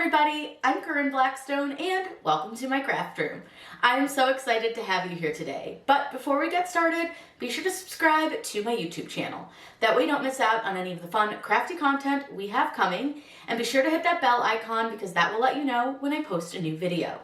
everybody, I'm Corinne Blackstone and welcome to my craft room. I'm so excited to have you here today. But before we get started, be sure to subscribe to my YouTube channel. That way you don't miss out on any of the fun crafty content we have coming, and be sure to hit that bell icon because that will let you know when I post a new video.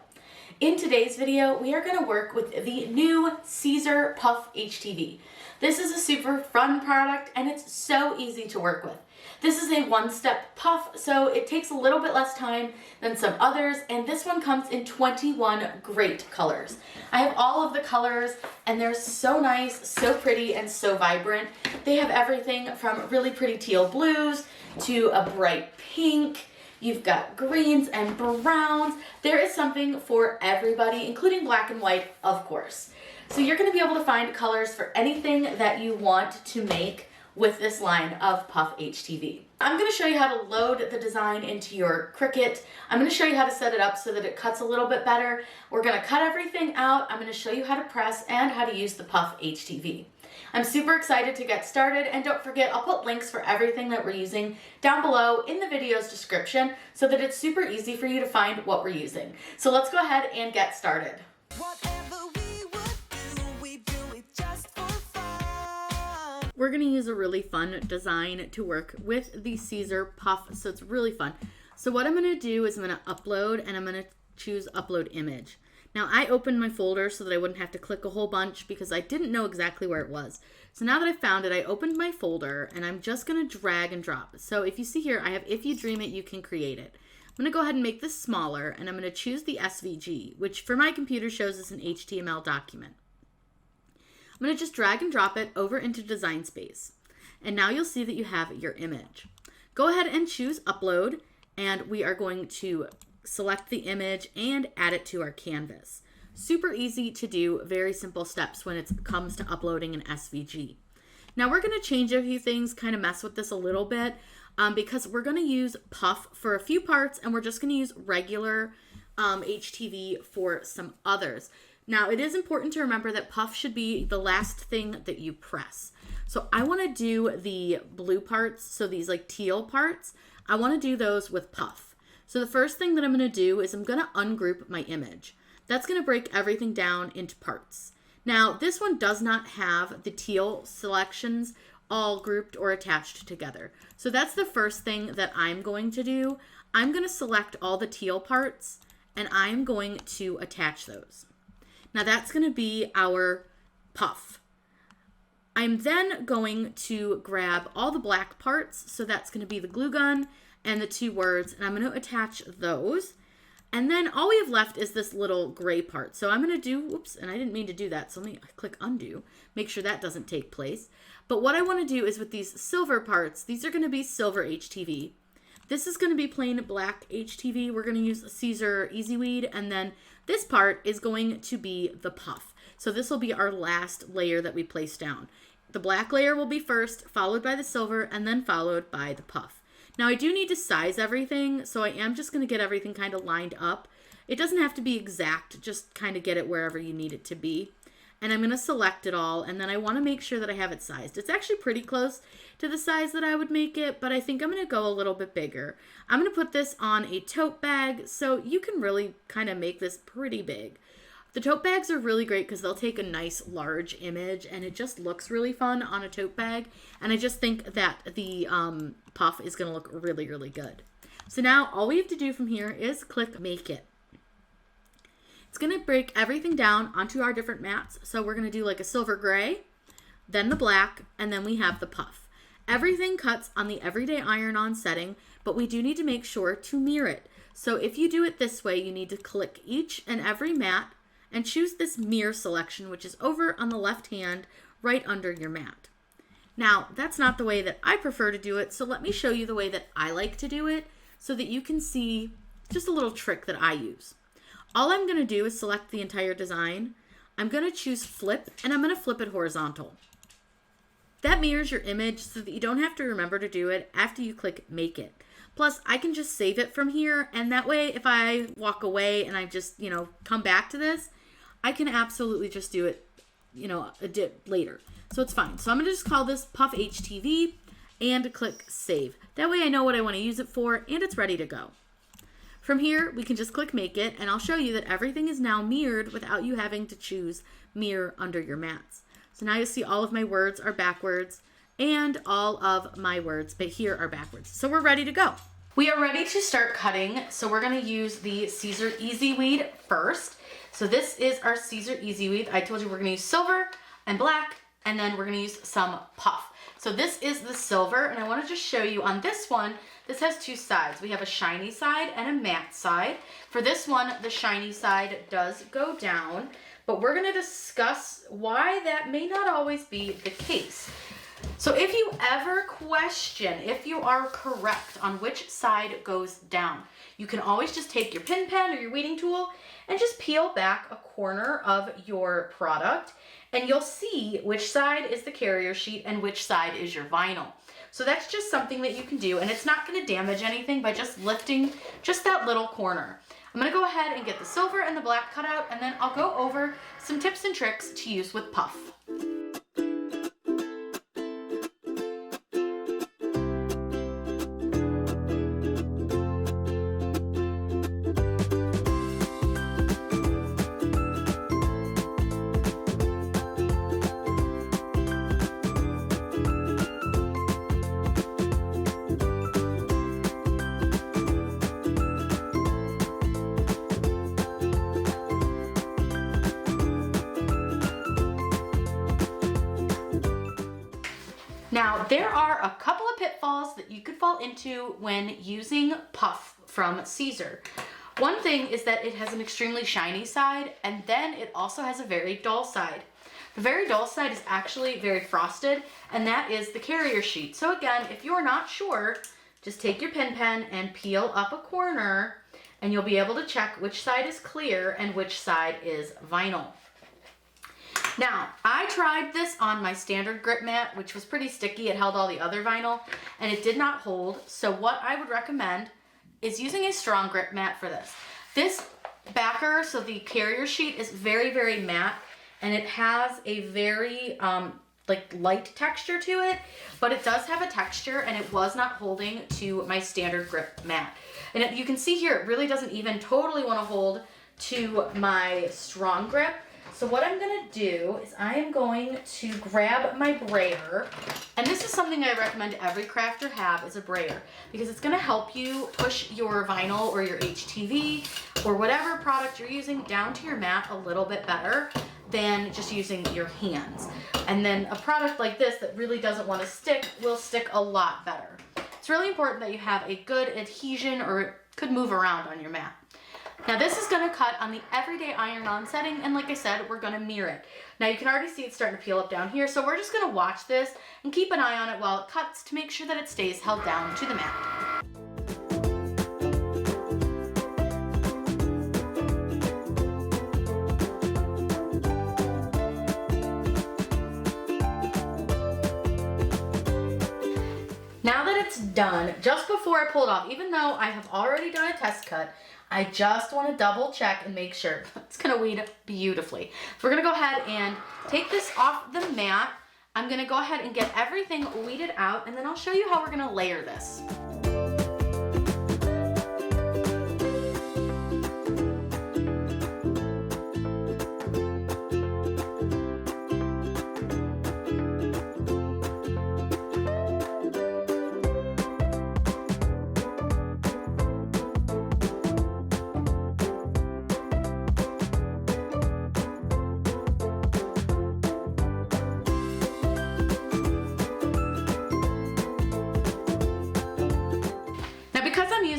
In today's video, we are going to work with the new Siser Puff HTV. This is a super fun product and it's so easy to work with. This is a one-step puff, so it takes a little bit less time than some others, and this one comes in 21 great colors. I have all of the colors, and they're so nice, so pretty, and so vibrant. They have everything from really pretty teal blues to a bright pink. You've got greens and browns. There is something for everybody, including black and white, of course. So you're going to be able to find colors for anything that you want to make with this line of Puff HTV. I'm going to show you how to load the design into your Cricut. I'm going to show you how to set it up so that it cuts a little bit better. We're going to cut everything out. I'm going to show you how to press and how to use the Puff HTV. I'm super excited to get started, and don't forget, I'll put links for everything that we're using down below in the video's description so that it's super easy for you to find what we're using. So let's go ahead and get started. We're going to use a really fun design to work with the Siser Puff, so it's really fun. So what I'm going to do is I'm going to upload, and I'm going to choose upload image. Now I opened my folder so that I wouldn't have to click a whole bunch because I didn't know exactly where it was. So now that I found it, I opened my folder and I'm just going to drag and drop. So if you see here, I have If You Dream It, You Can Create It. I'm going to go ahead and make this smaller, and I'm going to choose the SVG, which for my computer shows as an HTML document. I'm going to just drag and drop it over into Design Space. And now you'll see that you have your image. Go ahead and choose Upload, and we are going to select the image and add it to our canvas. Super easy to do, very simple steps when it comes to uploading an SVG. Now we're going to change a few things, kind of mess with this a little bit, because we're going to use Puff for a few parts, and we're just going to use regular HTV for some others. Now, it is important to remember that Puff should be the last thing that you press. So I want to do the blue parts, so these like teal parts, I want to do those with Puff. So the first thing that I'm going to do is I'm going to ungroup my image. That's going to break everything down into parts. Now, this one does not have the teal selections all grouped or attached together. So that's the first thing that I'm going to do. I'm going to select all the teal parts, and I'm going to attach those. Now that's going to be our puff. I'm then going to grab all the black parts, so that's going to be the glue gun and the two words, and I'm going to attach those. And then all we have left is this little gray part. So I'm going to do, whoops, and I didn't mean to do that, so let me click undo, make sure that doesn't take place. But what I want to do is with these silver parts, these are going to be silver HTV. This is going to be plain black HTV. We're going to use Siser EasyWeed, and then this part is going to be the puff. So this will be our last layer that we place down. The black layer will be first, followed by the silver, and then followed by the puff. Now I do need to size everything, so I am just going to get everything kind of lined up. It doesn't have to be exact, just kind of get it wherever you need it to be. And I'm going to select it all, and then I want to make sure that I have it sized. It's actually pretty close to the size that I would make it, but I think I'm going to go a little bit bigger. I'm going to put this on a tote bag, so you can really kind of make this pretty big. The tote bags are really great because they'll take a nice large image, and it just looks really fun on a tote bag. And I just think that the puff is going to look really, really good. So now all we have to do from here is click Make It. It's going to break everything down onto our different mats. So we're going to do like a silver gray, then the black, and then we have the puff. Everything cuts on the everyday iron-on setting, but we do need to make sure to mirror it. So if you do it this way, you need to click each and every mat and choose this mirror selection, which is over on the left hand, right under your mat. Now, that's not the way that I prefer to do it, so let me show you the way that I like to do it so that you can see just a little trick that I use. All I'm going to do is select the entire design. I'm going to choose flip, and I'm going to flip it horizontal. That mirrors your image so that you don't have to remember to do it after you click Make It. Plus, I can just save it from here, and that way if I walk away and I just, come back to this, I can absolutely just do it, a bit later. So it's fine. So I'm going to just call this Puff HTV and click Save. That way I know what I want to use it for, and it's ready to go. From here, we can just click make it, and I'll show you that everything is now mirrored without you having to choose mirror under your mats. So now you see all of my words are backwards and all of my words but here are backwards. So we're ready to go. We are ready to start cutting. So we're gonna use the Siser Easy Weed first. So this is our Siser Easy Weed. I told you we're gonna use silver and black, and then we're gonna use some puff. So this is the silver, and I wanna just show you on this one, this has two sides. We have a shiny side and a matte side. For this one, the shiny side does go down, but we're gonna discuss why that may not always be the case. So if you ever question if you are correct on which side goes down, you can always just take your pin pen or your weeding tool and just peel back a corner of your product, and you'll see which side is the carrier sheet and which side is your vinyl. So that's just something that you can do, and it's not gonna damage anything by just lifting just that little corner. I'm gonna go ahead and get the silver and the black cut out, and then I'll go over some tips and tricks to use with puff. Now, there are a couple of pitfalls that you could fall into when using puff from Siser. One thing is that it has an extremely shiny side, and then it also has a very dull side. The very dull side is actually very frosted, and that is the carrier sheet. So again, if you're not sure, just take your pin pen and peel up a corner, and you'll be able to check which side is clear and which side is vinyl. Now, I tried this on my standard grip mat, which was pretty sticky. It held all the other vinyl, and it did not hold. So what I would recommend is using a strong grip mat for this. This backer, so the carrier sheet, is very, very matte, and it has a very light texture to it, but it does have a texture, and it was not holding to my standard grip mat. And you can see here, it really doesn't even totally want to hold to my strong grip. So what I'm gonna do is I am going to grab my brayer, and this is something I recommend every crafter have, is a brayer, because it's gonna help you push your vinyl or your HTV or whatever product you're using down to your mat a little bit better than just using your hands. And then a product like this that really doesn't want to stick will stick a lot better. It's really important that you have a good adhesion, or it could move around on your mat. Now this is going to cut on the everyday iron-on setting, and like I said, we're going to mirror it. Now you can already see it's starting to peel up down here, so we're just going to watch this and keep an eye on it while it cuts to make sure that it stays held down to the mat. Now that it's done, just before I pull it off, even though I have already done a test cut, I just want to double check and make sure it's going to weed beautifully. So we're going to go ahead and take this off the mat. I'm going to go ahead and get everything weeded out, and then I'll show you how we're going to layer this.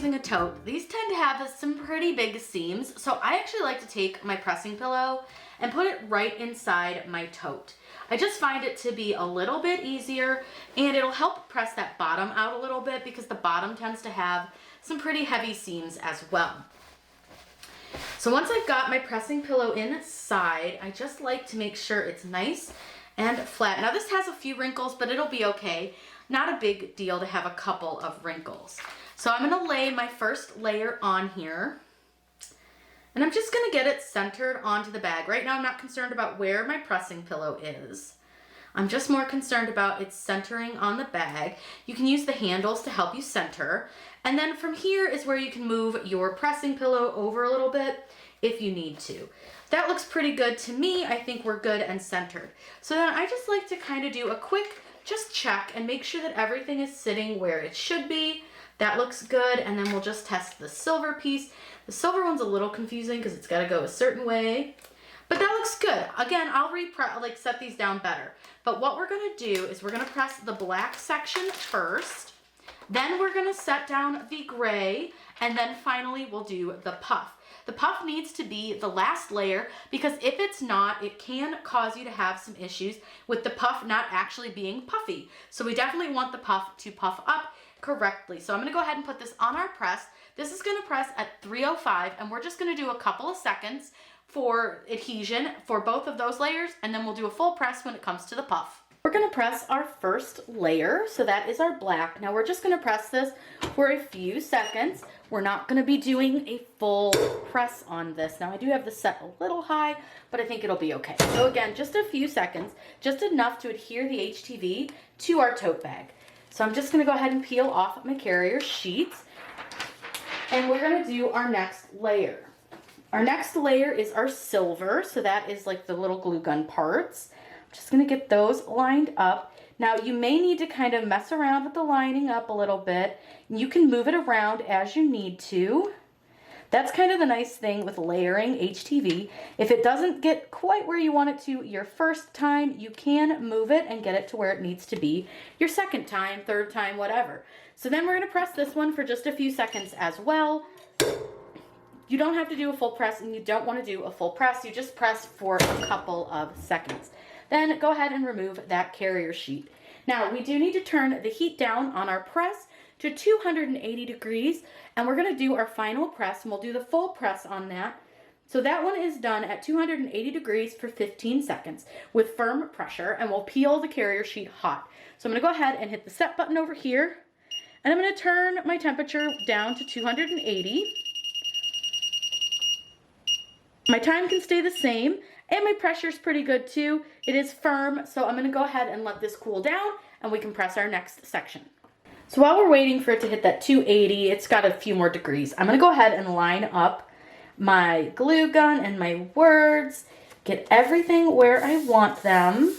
A tote. These tend to have some pretty big seams, so I actually like to take my pressing pillow and put it right inside my tote. I just find it to be a little bit easier, and it'll help press that bottom out a little bit because the bottom tends to have some pretty heavy seams as well. So once I've got my pressing pillow inside, I just like to make sure it's nice and flat. Now this has a few wrinkles, but it'll be okay. Not a big deal to have a couple of wrinkles. So I'm going to lay my first layer on here, and I'm just going to get it centered onto the bag. Right now I'm not concerned about where my pressing pillow is. I'm just more concerned about it centering on the bag. You can use the handles to help you center, And then from here is where you can move your pressing pillow over a little bit if you need to. That looks pretty good to me. I think we're good and centered. So then I just like to kind of do a quick just check and make sure that everything is sitting where it should be. That looks good. And then we'll just test the silver piece. The silver one's a little confusing because it's got to go a certain way, but that looks good. Again, I'll set these down better. But what we're going to do is we're going to press the black section first. Then we're going to set down the gray, and then finally we'll do the puff. The puff needs to be the last layer because if it's not, it can cause you to have some issues with the puff not actually being puffy. So we definitely want the puff to puff up correctly. So I'm going to go ahead and put this on our press. This is going to press at 305, and we're just going to do a couple of seconds for adhesion for both of those layers, and then we'll do a full press when it comes to the puff. We're going to press our first layer, so that is our black. Now we're just going to press this for a few seconds. We're not going to be doing a full press on this. Now I do have this set a little high, but I think it'll be okay. So again, just a few seconds, just enough to adhere the HTV to our tote bag. So I'm just going to go ahead and peel off my carrier sheets, and we're going to do our next layer. Our next layer is our silver, so that is like the little glue gun parts. Just going to get those lined up. Now you may need to kind of mess around with the lining up a little bit. You can move it around as you need to. That's kind of the nice thing with layering HTV. If it doesn't get quite where you want it to your first time, you can move it and get it to where it needs to be your second time, third time, whatever. So then we're going to press this one for just a few seconds as well. You don't have to do a full press, and you don't want to do a full press. You just press for a couple of seconds. Then go ahead and remove that carrier sheet. Now we do need to turn the heat down on our press to 280 degrees, and we're going to do our final press, and we'll do the full press on that. So that one is done at 280 degrees for 15 seconds with firm pressure, and we'll peel the carrier sheet hot. So I'm going to go ahead and hit the set button over here, and I'm going to turn my temperature down to 280. My time can stay the same, and my pressure is pretty good too. It is firm, so I'm going to go ahead and let this cool down, and we can press our next section. So while we're waiting for it to hit that 280, it's got a few more degrees. I'm going to go ahead and line up my glue gun and my words, get everything where I want them.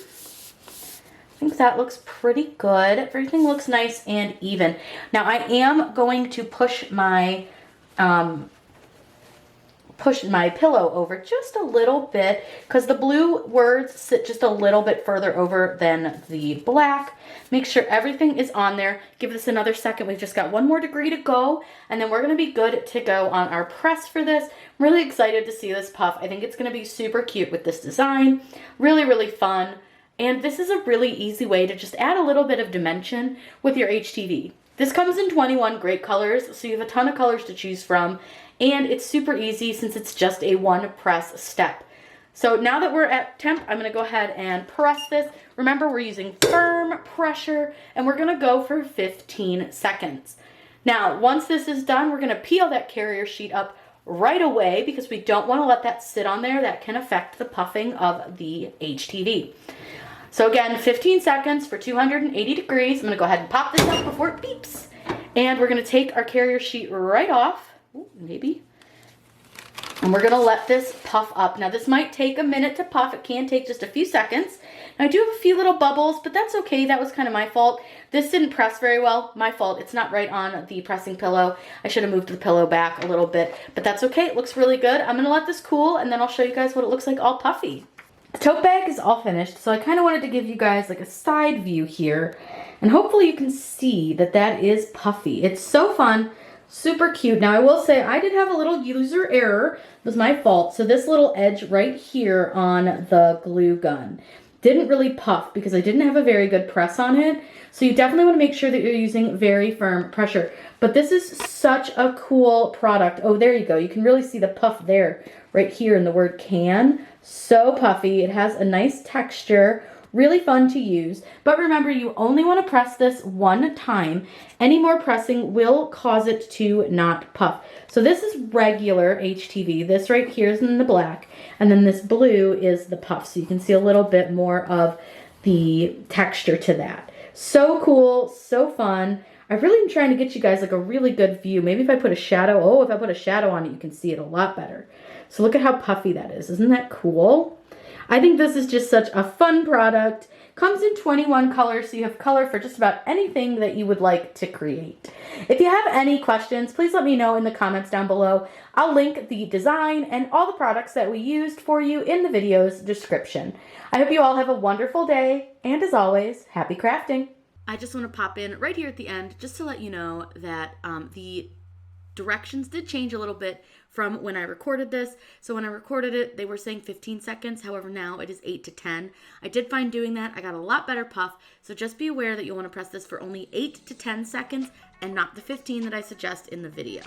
I think that looks pretty good. Everything looks nice and even. Now I am going to push my pillow over just a little bit because the blue words sit just a little bit further over than the black. Make sure everything is on there. Give this another second. We've just got one more degree to go, and then we're going to be good to go on our press for this. I'm really excited to see this puff. I think it's going to be super cute with this design. Really, really fun. And this is a really easy way to just add a little bit of dimension with your HTV. This comes in 21 great colors, so you have a ton of colors to choose from. And it's super easy since it's just a one press step. So now that we're at temp, I'm going to go ahead and press this. Remember, we're using firm pressure, and we're going to go for 15 seconds. Now, once this is done, we're going to peel that carrier sheet up right away because we don't want to let that sit on there. That can affect the puffing of the HTV. So again, 15 seconds for 280 degrees. I'm going to go ahead and pop this up before it beeps. And we're going to take our carrier sheet right off. Ooh, maybe. And we're going to let this puff up. Now this might take a minute to puff. It can take just a few seconds. Now I do have a few little bubbles, but that's okay. That was kind of my fault. This didn't press very well. My fault. It's not right on the pressing pillow. I should have moved the pillow back a little bit, but that's okay. It looks really good. I'm going to let this cool, and then I'll show you guys what it looks like all puffy. The tote bag is all finished, so I kind of wanted to give you guys like a side view here, and hopefully you can see that that is puffy. It's so fun. Super cute. Now I will say I did have a little user error. It was my fault. So this little edge right here on the glue gun didn't really puff because I didn't have a very good press on it. So you definitely want to make sure that you're using very firm pressure. But this is such a cool product. Oh, there you go. You can really see the puff there right here in the word can. So puffy. It has a nice texture. Really fun to use, but remember you only want to press this one time. Any more pressing will cause it to not puff. So this is regular HTV. This right here is in the black, and then this blue is the puff. So you can see a little bit more of the texture to that. So cool, so fun. I really am trying to get you guys like a really good view. Maybe if I put a shadow, oh, if I put a shadow on it, you can see it a lot better. So look at how puffy that is. Isn't that cool? I think this is just such a fun product. Comes in 21 colors, so you have color for just about anything that you would like to create. If you have any questions, please let me know in the comments down below. I'll link the design and all the products that we used for you in the video's description. I hope you all have a wonderful day, and as always, happy crafting. I just want to pop in right here at the end just to let you know that the directions did change a little bit from when I recorded this. So when I recorded it, they were saying 15 seconds. However, now it is 8 to 10. I did find doing that. I got a lot better puff. So just be aware that you'll want to press this for only 8 to 10 seconds and not the 15 that I suggest in the video.